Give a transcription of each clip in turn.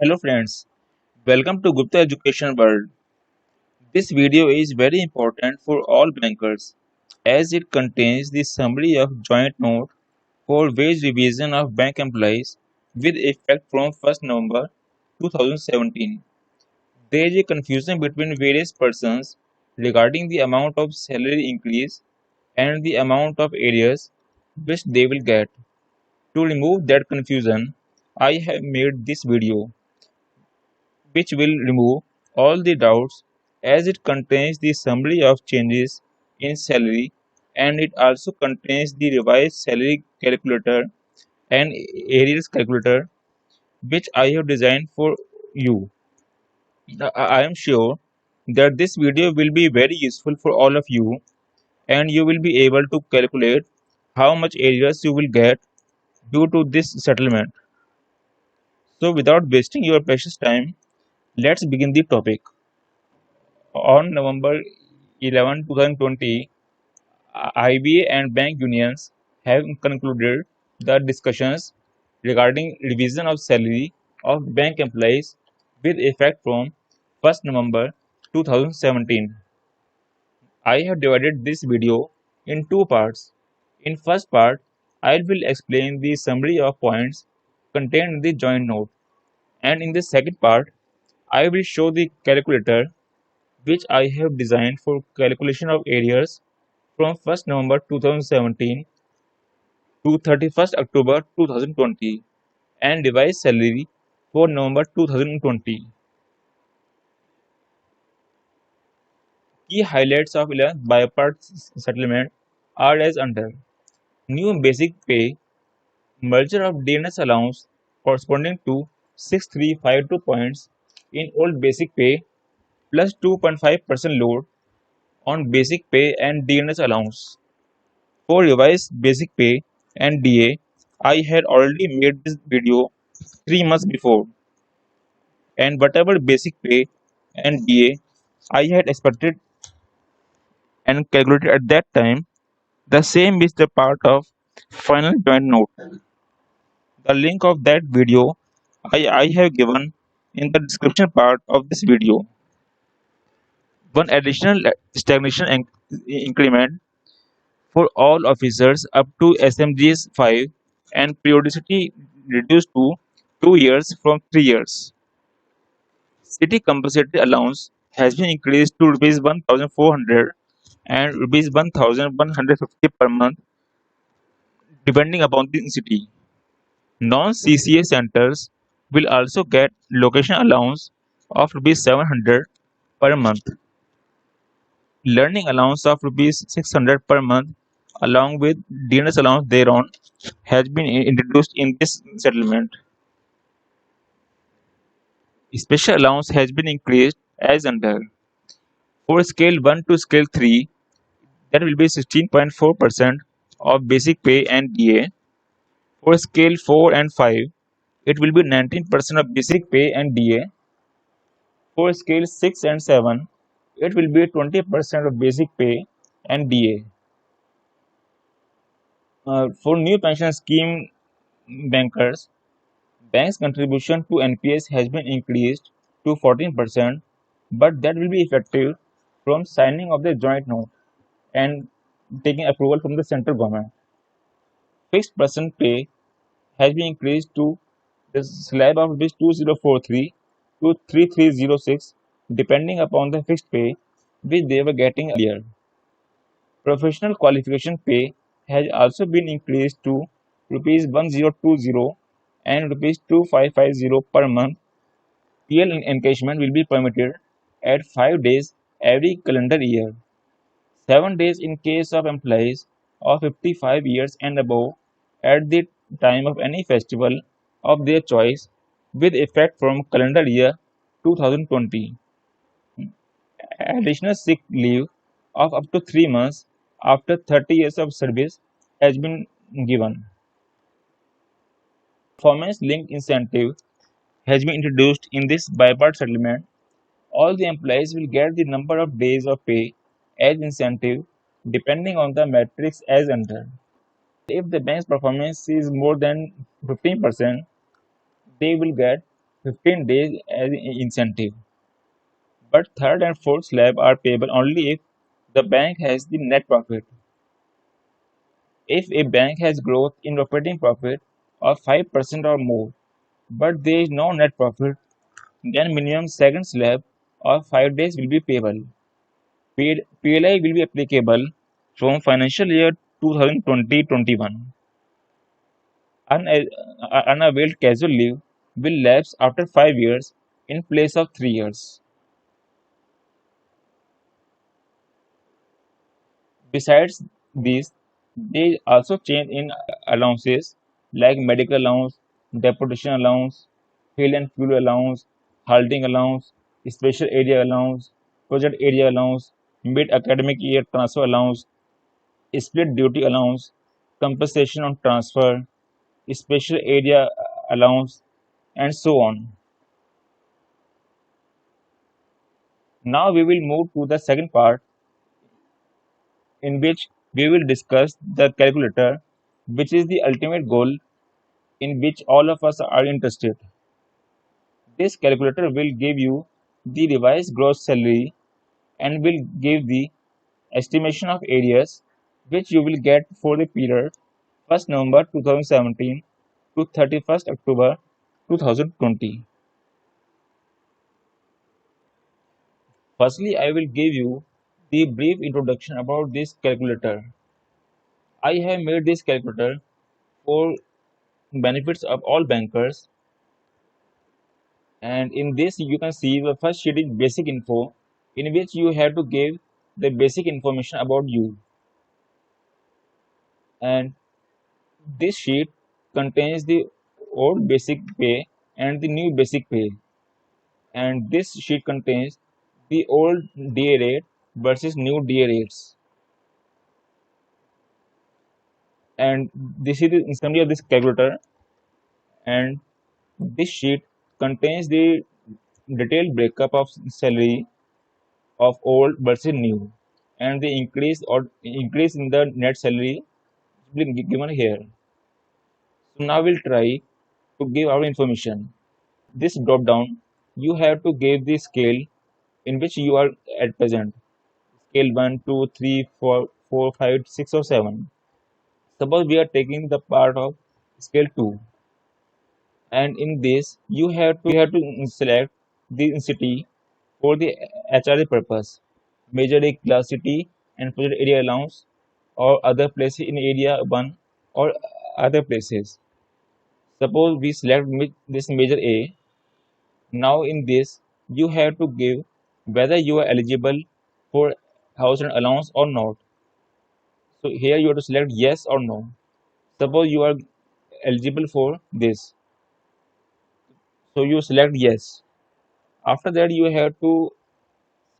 Hello friends, welcome to Gupta Education World. This video is very important for all bankers as it contains the summary of joint note for wage revision of bank employees with effect from 1st November 2017. There is a confusion between various persons regarding the amount of salary increase and the amount of areas which they will get. To remove that confusion, I have made this video which will remove all the doubts as it contains the summary of changes in salary and it also contains the revised salary calculator and areas calculator which I have designed for you. I am sure that this video will be very useful for all of you and you will be able to calculate how much areas you will get due to this settlement. So without wasting your precious time, let's begin the topic. On November 11, 2020, IBA and bank unions have concluded the discussions regarding revision of salary of bank employees with effect from 1st November 2017. I have divided this video in two parts. In first part, I will explain the summary of points contained in the joint note, and in the second part, I will show the calculator which I have designed for calculation of areas from 1st November 2017 to 31st October 2020 and revised salary for November 2020. Key highlights of 11th bipart settlement are as under: new basic pay, merger of DNS allowance corresponding to 6352 points in old basic pay plus 2.5% load on basic pay and DNS allowance. For revised basic pay and DA, I had already made this video 3 months before, and whatever basic pay and DA I had expected and calculated at that time, the same is the part of final joint note. The link of that video I have given in the description part of this video. One additional stagnation increment for all officers up to SMGS 5 and periodicity reduced to 2 years from 3 years. City compulsory allowance has been increased to rupees 1400 and rupees 1150 per month depending upon the city. Non-CCA centers will also get location allowance of rupees 700 per month, learning allowance of rupees 600 per month along with DNS allowance thereon has been introduced in this settlement. Special allowance has been increased as under: for scale 1 to scale 3, that will be 16.4% of basic pay and DA. For scale 4 and 5, it will be 19% of basic pay and DA. For scale 6 and 7, it will be 20% of basic pay and DA. For new pension scheme bankers, bank's contribution to NPS has been increased to 14%, but that will be effective from signing of the joint note and taking approval from the central government. Fixed percent pay has been increased to the slab of rupees 2043 to 3306 depending upon the fixed pay which they were getting earlier. Professional qualification pay has also been increased to rupees 1020 and rupees 2550 per month. PL engagement will be permitted at 5 days every calendar year, 7 days in case of employees of 55 years and above at the time of any festival of their choice with effect from calendar year 2020. Additional sick leave of up to 3 months after 30 years of service has been given. Performance linked incentive has been introduced in this bipart settlement. All the employees will get the number of days of pay as incentive depending on the metrics as under. If the bank's performance is more than 15%, they will get 15 days as incentive. But third and fourth slab are payable only if the bank has the net profit. If a bank has growth in operating profit of 5% or more, but there is no net profit, then minimum second slab of 5 days will be payable. PLI will be applicable from financial year 2020-21. Unavailed casual leave will lapse after 5 years in place of 3 years. Besides this, they also change in allowances like medical allowance, deportation allowance, fuel and fuel allowance, halting allowance, special area allowance, project area allowance, mid academic year transfer allowance, split duty allowance, compensation on transfer, special area allowance, and so on. Now we will move to the second part in which we will discuss the calculator, which is the ultimate goal in which all of us are interested. This calculator will give you the revised gross salary and will give the estimation of areas which you will get for the period 1st November 2017 to 31st October 2020. Firstly, I will give you the brief introduction about this calculator. I have made this calculator for benefits of all bankers, and in this you can see the first sheet is basic info, in which you have to give the basic information about you, and this sheet contains the old basic pay and the new basic pay, and this sheet contains the old DA rate versus new DA rates, and this is the summary of this calculator. And this sheet contains the detailed breakup of salary of old versus new, and the increase in the net salary will be given here. So now we'll try to give our information. This drop down, you have to give the scale in which you are at present. Scale 1, 2, 3, 4, 4, 5, 6, or 7. Suppose we are taking the part of scale 2, and in this you have to select the city for the HRA purpose, major a class city and project area allowance, or other places in area 1 or other places. Suppose we select this major A. Now in this you have to give whether you are eligible for house rent allowance or not. So here you have to select yes or no. Suppose you are eligible for this, so you select yes. After that you have to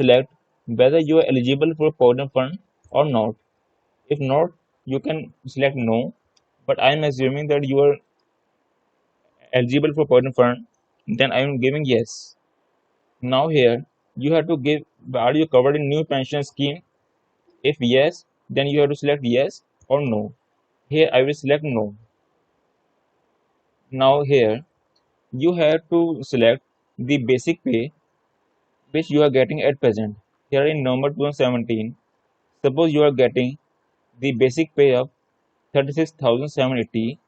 select whether you are eligible for provident fund or not. If not, you can select no, but I am assuming that you are eligible for provident fund, then I am giving yes. Now here you have to give, are you covered in new pension scheme? If yes, then you have to select yes or no. Here I will select no. Now here you have to select the basic pay which you are getting at present. Here in November 2017, suppose you are getting the basic pay of 36,780,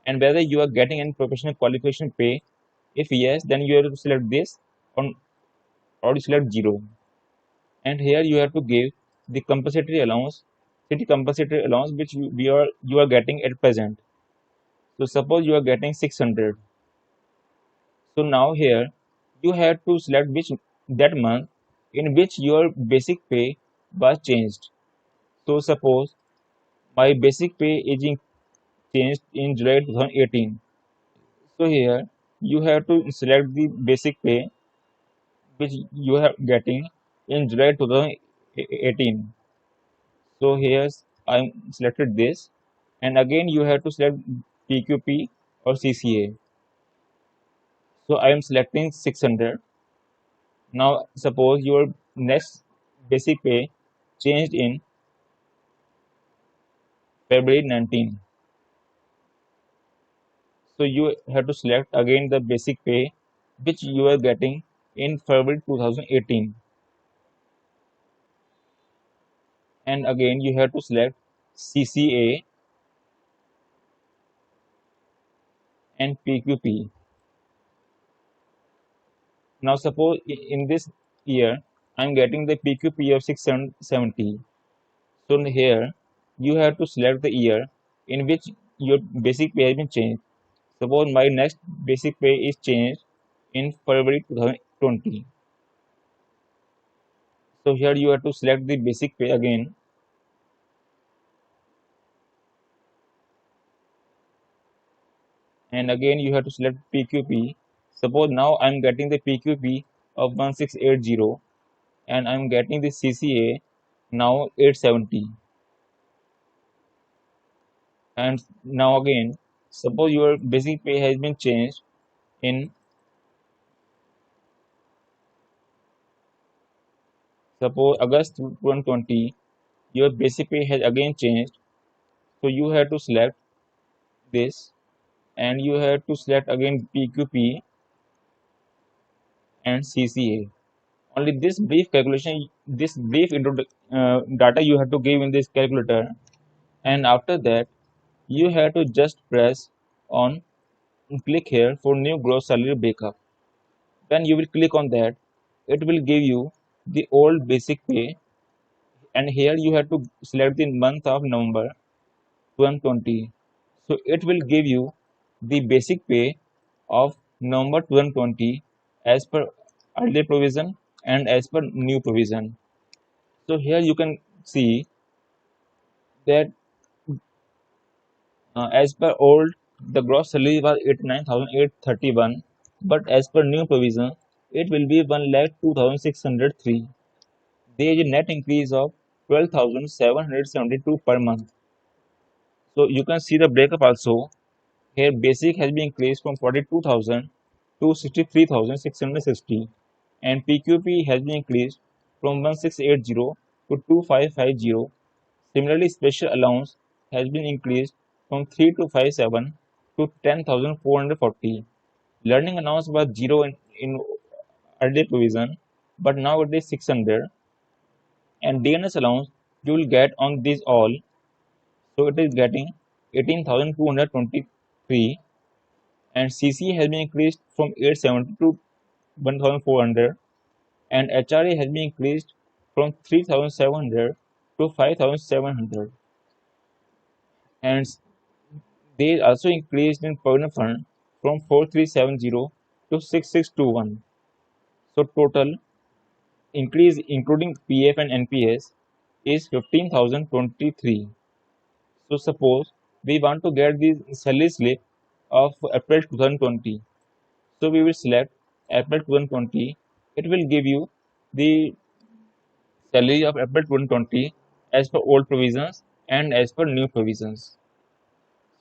and whether you are getting any professional qualification pay. If yes, then you have to select this on, or you select 0. And here you have to give the compensatory allowance, city compensatory allowance which you are getting at present. So suppose you are getting 600. So now here you have to select which that month in which your basic pay was changed. So suppose my basic pay is changed in July 2018. So here you have to select the basic pay which you are getting in July 2018. So here I'm selected this, and again you have to select PQP or CCA. So I am selecting 600. Now suppose your next basic pay changed in February 19. So you have to select again the basic pay which you are getting in February 2018. And again, you have to select CCA and PQP. Now, suppose in this year, I'm getting the PQP of 670. So here, you have to select the year in which your basic pay has been changed. Suppose my next basic pay is changed in February 2020. So here you have to select the basic pay again, and again you have to select PQP. Suppose now I'm getting the PQP of 1680 and I'm getting the CCA now 870. And now again, suppose your basic pay has been changed in, suppose August 2020, your basic pay has again changed. So you have to select this, and you have to select again PQP and CCA. Only this brief calculation, this brief data you have to give in this calculator, and after that you have to just press on click here for new gross salary breakup. When you will click on that, it will give you the old basic pay, and here you have to select the month of November 2020. So it will give you the basic pay of November 2020 as per earlier provision and as per new provision. So here you can see that as per old, the gross salary was 89,831, but as per new provision, it will be 1,02,603. There is a net increase of 12,772 per month. So you can see the breakup also. Here basic has been increased from 42,000 to 63,660, and PQP has been increased from 1680 to 2550. Similarly, special allowance has been increased from 3257 to 10,440. Learning allowance was zero in earlier provision, but now it is 600. And DNS allowance you will get on these all, so it is getting 18,223. And CC has been increased from 870 to 1,400, and HRA has been increased from 3,700 to 5,700. And they also increased in Provident Fund from 4,370 to 6,621. So total increase including PF and NPS is 15,023. So suppose we want to get the salary slip of April 2020. So we will select April 2020. It will give you the salary of April 2020 as per old provisions and as per new provisions.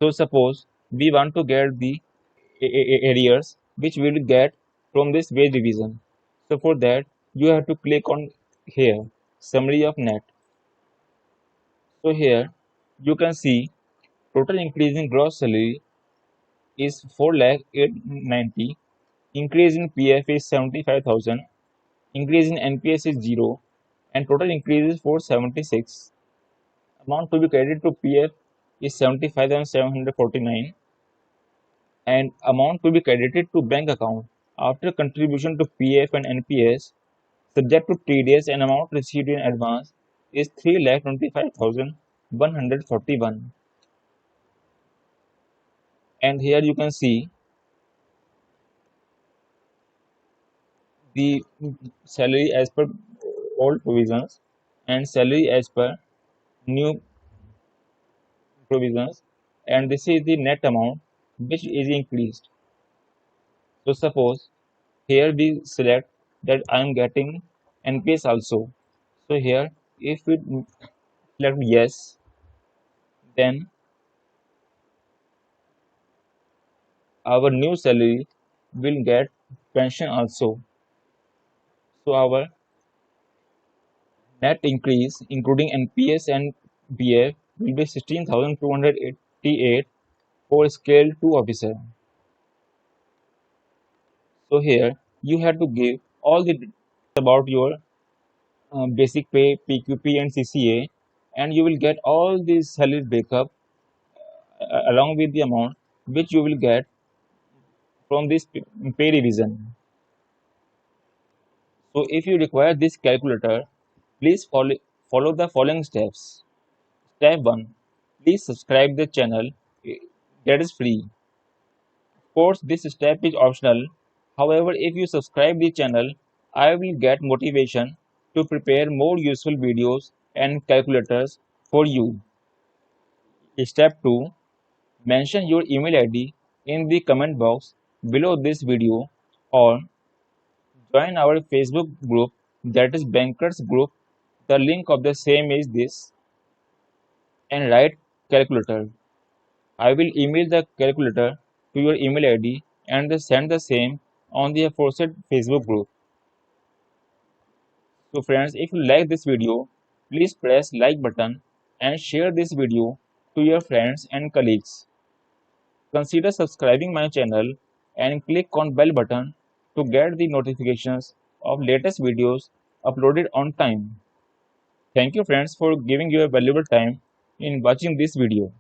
So suppose we want to get the arrears which we will get from this wage revision. So for that you have to click on here summary of net. So here you can see total increase in gross salary is 4,890. Increase in PF is 75,000. Increase in NPS is 0, and total increase is 476. Amount to be credited to PF is 75,749, and amount to be credited to bank account after contribution to PF and NPS subject to TDS and amount received in advance is 3,25,141. And here you can see the salary as per old provisions and salary as per new provisions, and this is the net amount which is increased. So suppose here we select that I am getting NPS also. So here if we select yes, then our new salary will get pension also. So our net increase including NPS and BF will be 16,288 for scale 2 officer. So here you have to give all the details about your basic pay, PQP and CCA, and you will get all this salary breakup along with the amount which you will get from this pay revision. So if you require this calculator, please follow the following steps. Step 1. Please subscribe the channel. That is free. Of course, this step is optional. However, if you subscribe the channel, I will get motivation to prepare more useful videos and calculators for you. Step 2. Mention your email ID in the comment box below this video or join our Facebook group, that is Bankers Group. The link of the same is this, and write calculator. I will email the calculator to your email ID and send the same on the aforesaid Facebook group. So friends, if you like this video, please press like button and share this video to your friends and colleagues. Consider subscribing my channel and click on bell button to get the notifications of latest videos uploaded on time. Thank you friends for giving your valuable time in watching this video.